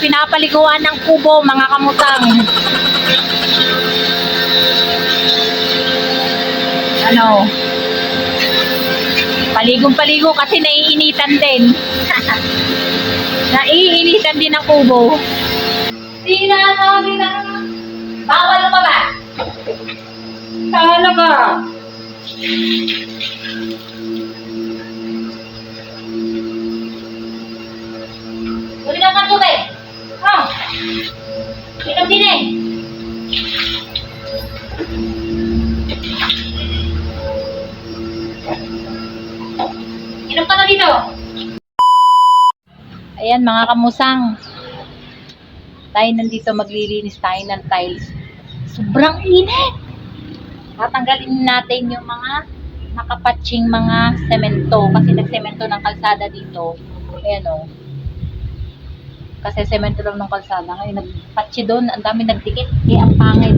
pinapaliguan ng kubo, mga kamutang. Ano? Paligong-paligo kasi naiinitan din. Naiinitan din ang kubo. Sinasabi na bawal pa ba? Talaga. Uli ka ng tubig. Oh. Inom din eh. Inom ka na dito. Ayan mga kamusang. Tayo nandito maglilinis tayo ng tiles. Sobrang init. Tatanggalin natin yung mga nakapatching mga semento. Kasi nagsemento ng kalsada dito. Ayan o. Kasi semento lang ng kalsada. Ngayon nagpatchi doon. Ang dami nagdikit. Kaya ang pangit.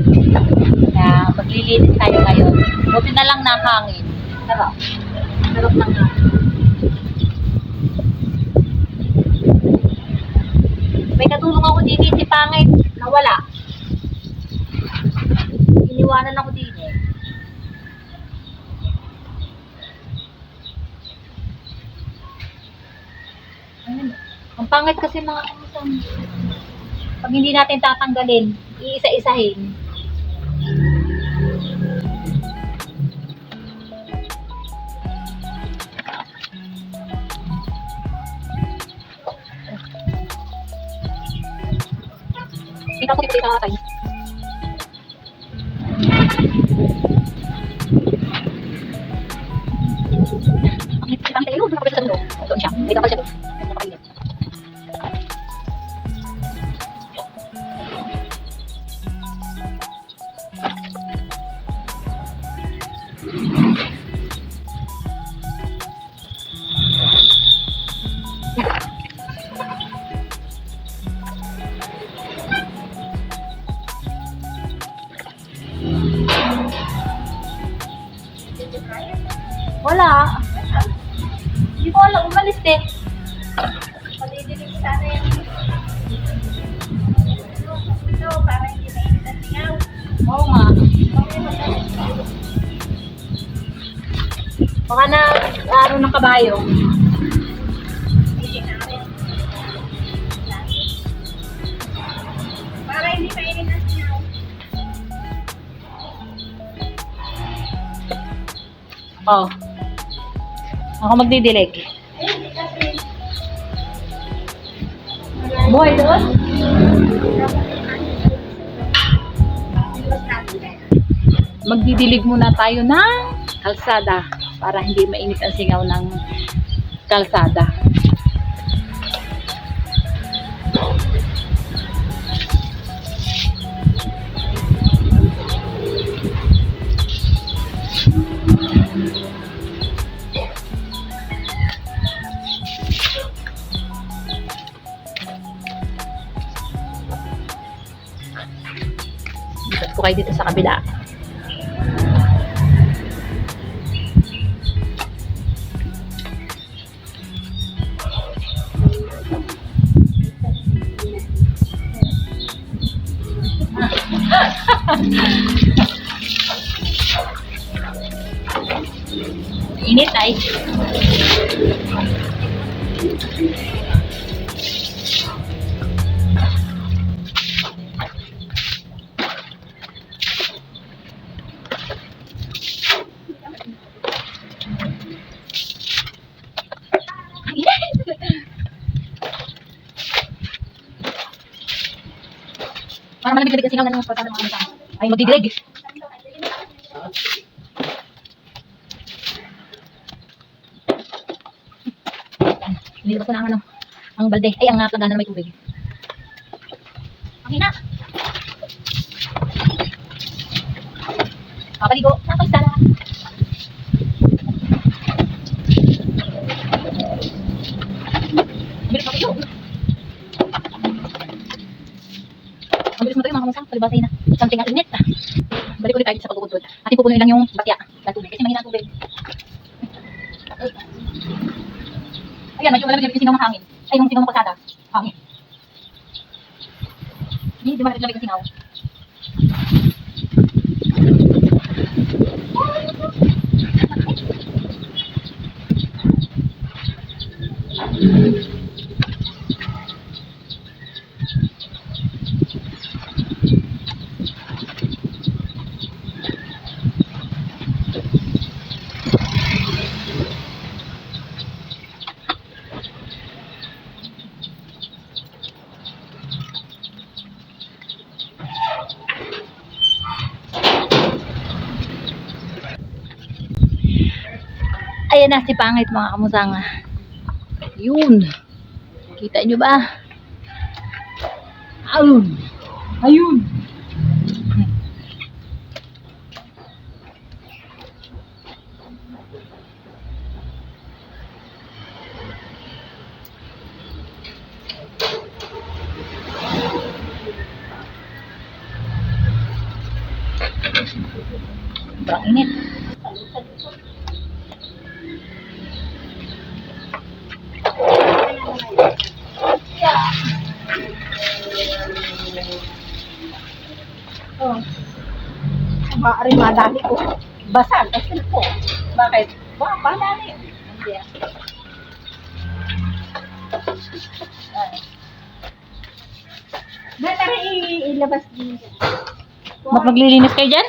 Kaya maglilinis tayo ngayon. Buti na lang nakangin. Sarap. Sarap ng hangin. May katulong ako dito. Si pangit. Nawala. Iniwanan ako dito. Ayun. Ang pangit kasi mga kamusang. Pag hindi natin tatanggalin, iisa-isahin. Kita ko dito sa tayo. Ang tayo, doon ako sa loob. Doon siya. May kapal siya doon. Nakapagilid. Wala. Hindi ko alam, umalis eh. Padidilig sana yan. Ito, para hindi mainit ang singaw. Oo nga. Baka na, araw ng kabayo. Para hindi mainit ang singaw. Oh. Ako magdidilig. Buhay doon? Magdidilig muna tayo ng kalsada para hindi mainit ang singaw ng kalsada. Ikot ko kayo dito sa kabila. Init ay. Para malamig-lamig ang singaw na ng mga kasama. Ay, magdidilig. Nilabas ko na ang balde. Ay, ang plagana na may tubig. Ang hina. Papaligo. Napagstara. Bilis na kayo. Ang bilis mo tayo mga kamusang. Palibasay na. Something at init. Balik ulit tayo sa pagkukudod. At ipupunuin lang yung batya ng tubig. Kasi mahina ang tubig. Ayan, medyo malamig yung singaw ng hangin. Ay, yung singaw ng pasada. Hangin. Hindi mo lamig ang singaw. Ayan na si Pangit mga kamusanga. Yun. Kita nyo ba? Ayun. Ayun. Sobrang init. Oh. Maaari madali ko. Basal. Kasi po. Bakit? Madali. Hindi. Tara, ilabas din. Maglilinis kayo dyan?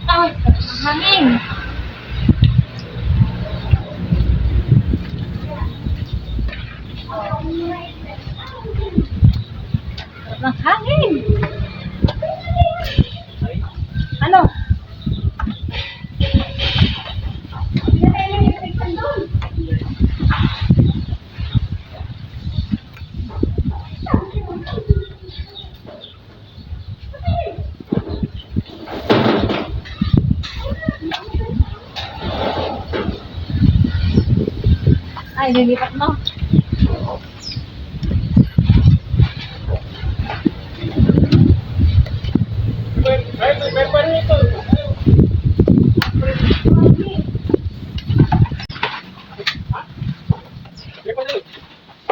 Ay, hangin. Ang hangin. Ano? Ay, lilipat mo.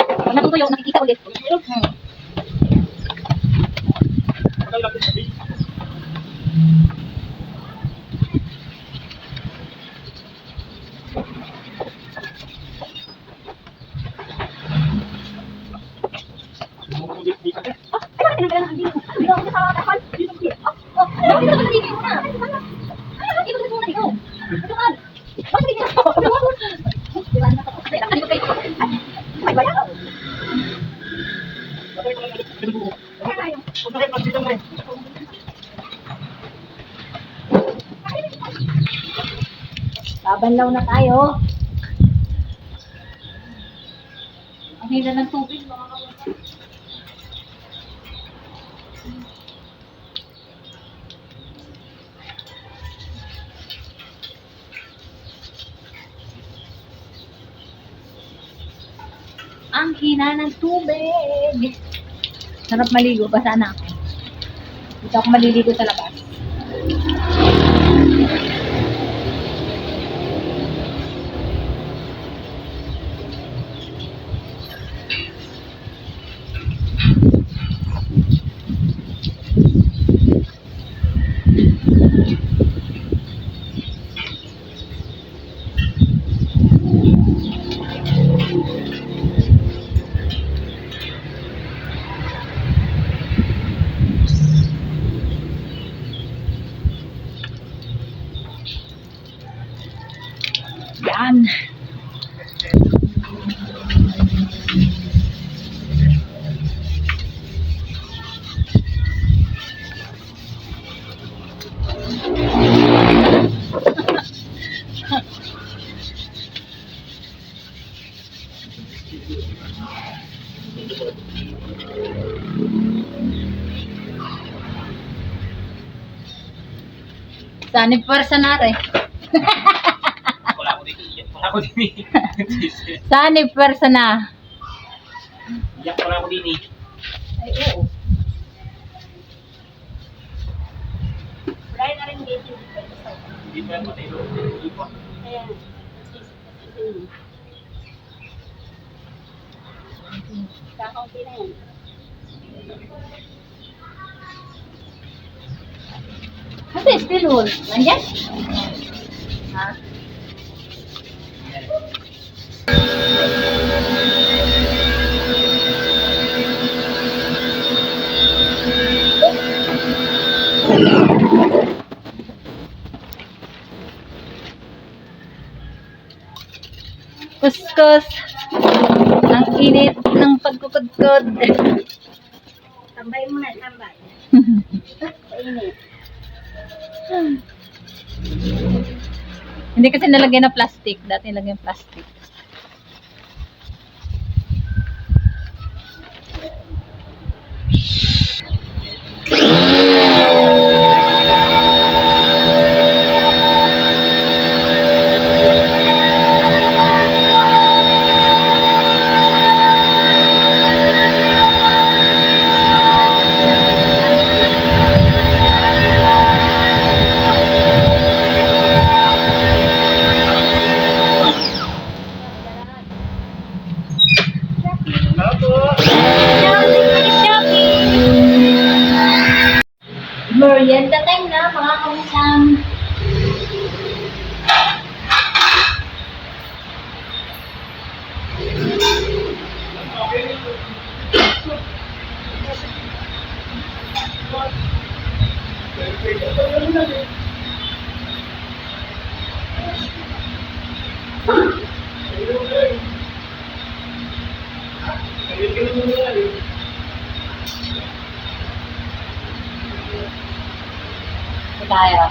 Pag natutuyo, nakikita ulit. Babanlaw na tayo. Ang hila ng tubig, mga kapatid. Ang hina ng tubig. Sarap maligo ba sana ako? Dito ako maliligo sa labas. Yan. Sanib pwersa na rin. Wala ko din. Wala ko din. Sanib pwersa na. Iyak wala ko din. Ay, oo. Wala na rin dito. Hindi pa yan matay. Ayan. Kakaunti na yan. Kasi still wall. Nandiyan? Ha? Kuskus. Ang init ng pagkukudkod. Tambay mo na, tambay. Painit. Hindi kasi nalagyan ng plastic. Dati nilagyan ng plastic. Merienda time na, mga kamusam. Tayo.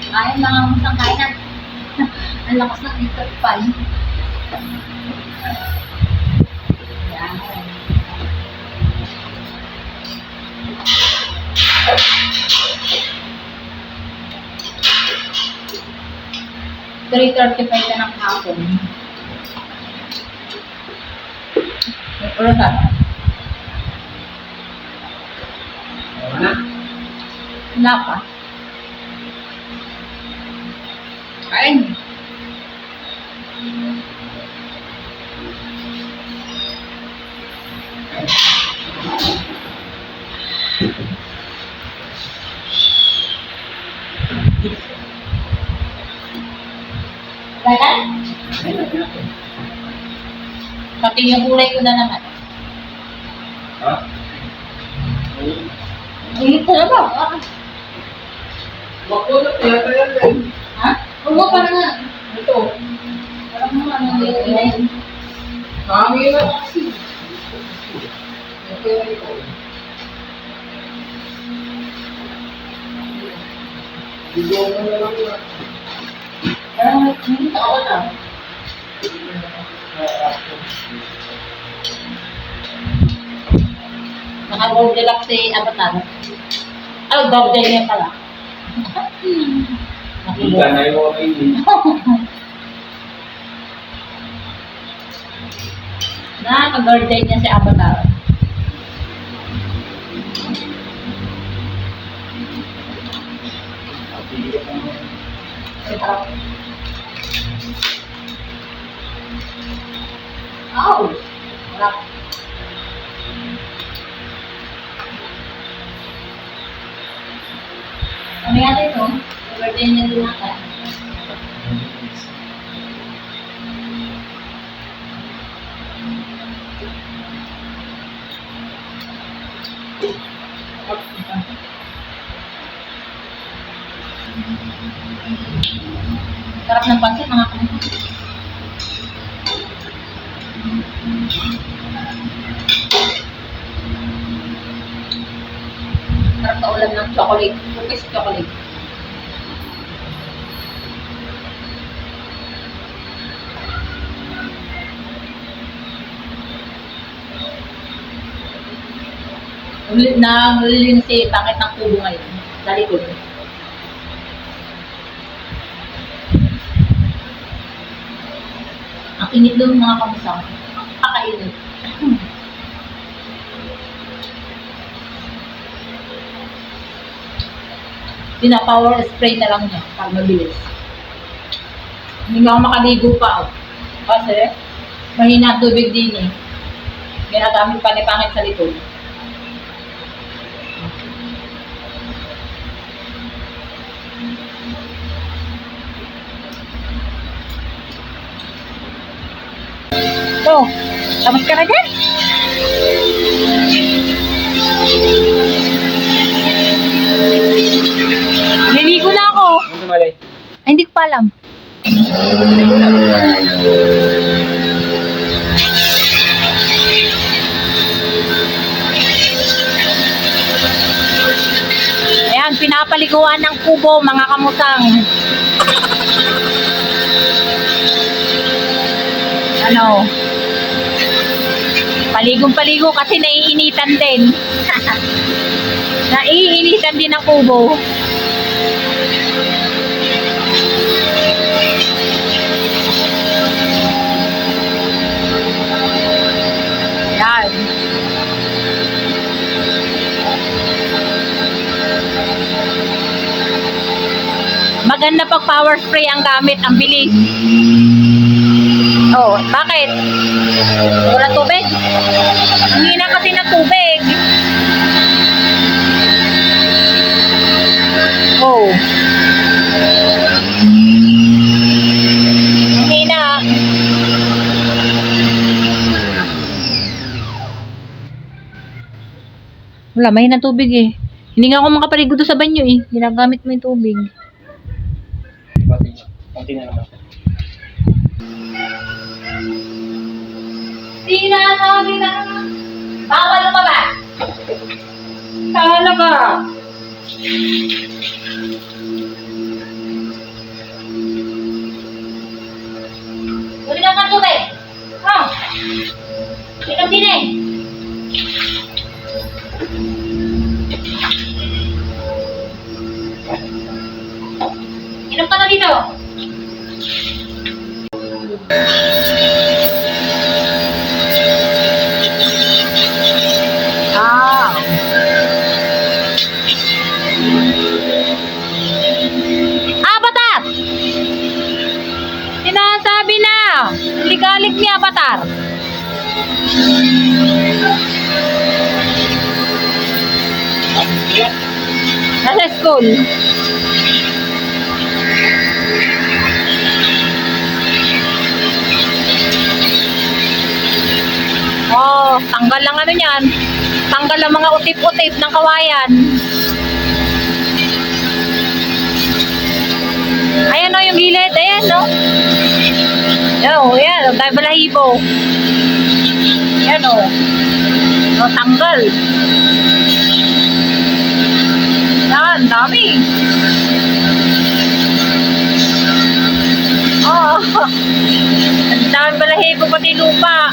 Ay, mga musang kainan. Ang lakas ng ikot pa. Yan. 3:35 na ng hapon. May pulutan. Wala. Wala pa. Kain. Kailan? Pati yung gulay ko na naman. Ha? Ulit ka na ba? Ah. Makulot yata yan eh. Ha? Oo, parang nga. Ito. Parang mga ano yun. Hangin na kasi. Bigyan mo na lang yan. Parang hindi ka ako na. Naka-gold deluxe si Avatar. Ah, gold day niya pala. Ika na yung okay din. Naka-gold day niya si Avatar. Ito. Oh! Harap. Ano yata ito? Birthday niya din nata. Sarap ng pansit mga kapatid. Sarap na ulam ng chocolate. Cookies chocolate. Nalilin si Bakit ng Kubo ngayon. Sa likod. Ang init doon mga kamusang. Kakainit. Pina-power spray na lang niya para mabilis. Hindi nga ako makaligo pa. Oh. Kasi mahina ang tubig din eh. Ginagamit pa ni Pangit sa likod. So, tapos ka na dyan? Niligo na ako. Ano malay? Ay, hindi ko pa alam. Ayan, pinapaliguan ng kubo, mga kamusang. Ano? Paligong-paligo kasi naiinitan din. Naiinitan din ang kubo. Yan. Maganda pag power spray ang gamit, ang bilis. Oh, bakit? Wala tubig? Ang hina kasi ng tubig. Oh. Ang hina. Wala, mahina tubig eh. Hindi nga ako makapaligo doon sa banyo eh. Ginagamit mo yung tubig. Konti na naman. Sinasabi na bawal pa ba? Talaga. Uli ka ng tubig. Oh. Ikaw din eh. Inom ka na dito. Avatar! Sinasabi na! Ligalig ni Avatar. Nasa school. Oh, tanggal lang ano yan. Tanggal ang mga utip-utip ng kawayan. Ayan o, yung gilid. Ayan o. Yan o, yan o. Dahil balahibo. Yan o. O, tanggal. Yan, dami. Oh, ang dami balahibo pati lupa.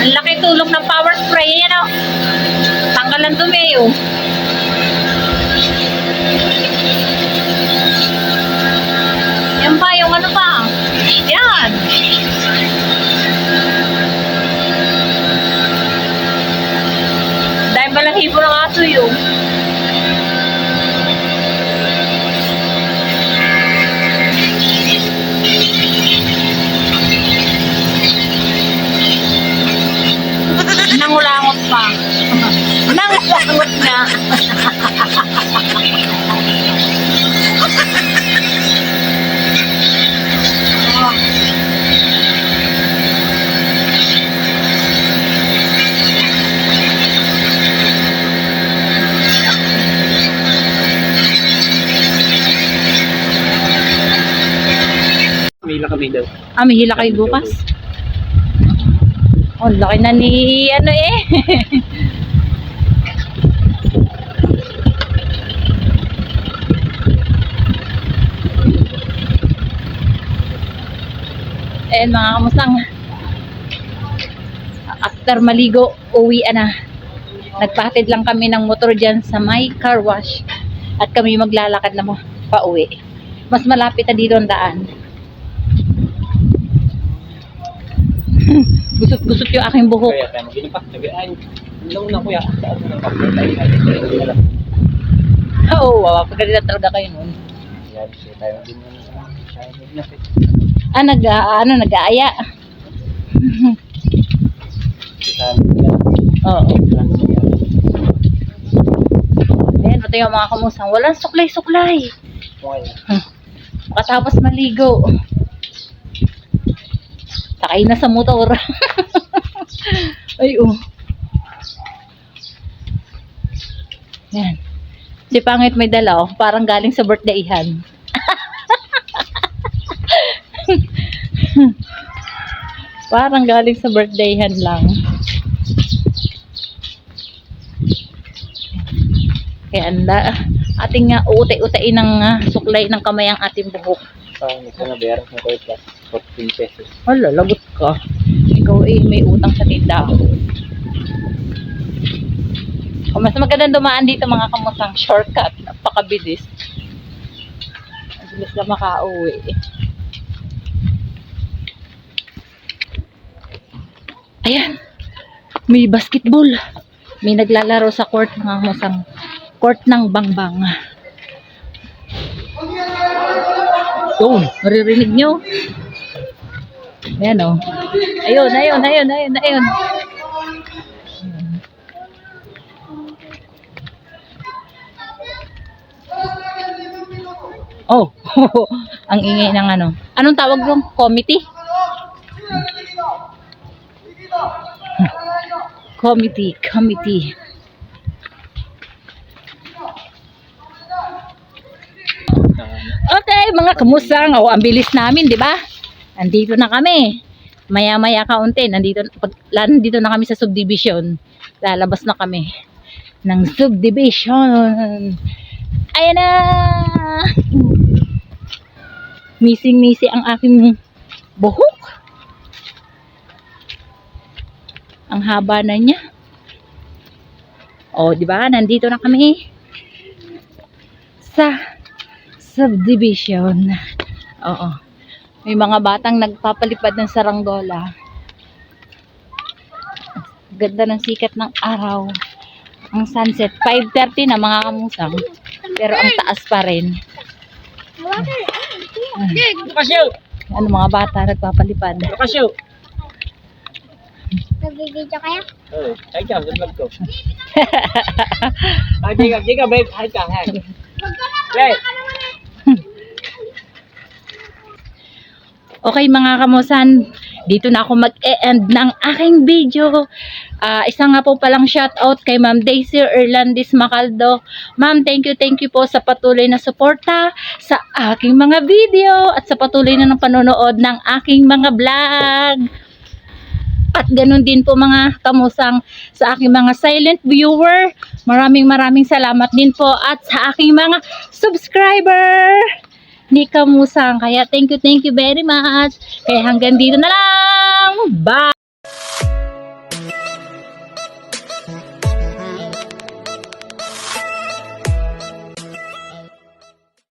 Ang laki tulong ng power spray. Yan o. Tanggal ang dumi o. Yan pa, yung ano pa. Yan. Dahil balahibo ng aso yung. Nangulangot pa. May hila kami daw. Ah, may hila kayo bukas? Oh, laki na ni ano eh. Ayan mga kamusang. After maligo, uwi na. Nagpahatid lang kami ng motor dyan sa may car wash. At kami maglalakad na pa uwi. Mas malapit na dito ang daan. Gusot-gusot yung aking buhok. Kaya tayo mag-inom pa. Sabi, ay, nung na kuya. Saan mo nang Oo, pagkalila talaga kayo nun. yan, siya tayo din yung Nag-aaya. Oo. Ayan, ito yung mga kamusang. Walang suklay-suklay. Makatapos maligo. Sakay na sa motor. Ay, oh. Yan. Si Pangit may dala, oh. Parang galing sa birthday-han. Parang galing sa birthday-han lang. Kaya ating nga uutay-utayin ng suklay ng kamay ang ating buhok. Ito na bayaran ng kuya plus 14 pesos. Wala, lagot ka. Ikaw may utang sa tindahan. O, mas magandang dumaan dito mga kamusang shortcut. Napakabilis. Ang bilis na makauwi. Ayan. May basketball. May naglalaro sa court mga kamusang. Court ng Bangbang. Yun, maririnig nyo. Ayan o. Ayun. Oh, ang ingay ng ano. Anong tawag doon? Committee? Committee. Okay, mga kamusang, ang bilis namin, di ba? Nandito na kami. Maya-maya kaunti, nandito na kami sa subdivision. Lalabas na kami ng subdivision. Ayan na. Missing ang aking buhok. Ang haba na niya. Oh, di ba? Nandito na kami sa subdivision. Oo. May mga batang nagpapalipad ng saranggola. Ganda ng sikat ng araw. Ang sunset. 5:30 na mga kamusang. Pero ang taas pa rin. Ano mga bata nagpapalipad. Nag-video kaya? Oo, ay ka, vlog ko. Ay, di ka, babe. Ay ka, hey. Hey. Okay mga kamusan, dito na ako mag-e-end ng aking video. Isa nga po palang shoutout kay Ma'am Daisy Erlandis Macaldo. Ma'am, thank you po sa patuloy na suporta sa aking mga video at sa patuloy na ng panonood ng aking mga vlog. At ganun din po mga kamusang sa aking mga silent viewer. Maraming salamat din po at sa aking mga subscriber ni kamusang. Kaya thank you very much. Kaya hanggang dito na lang. Bye!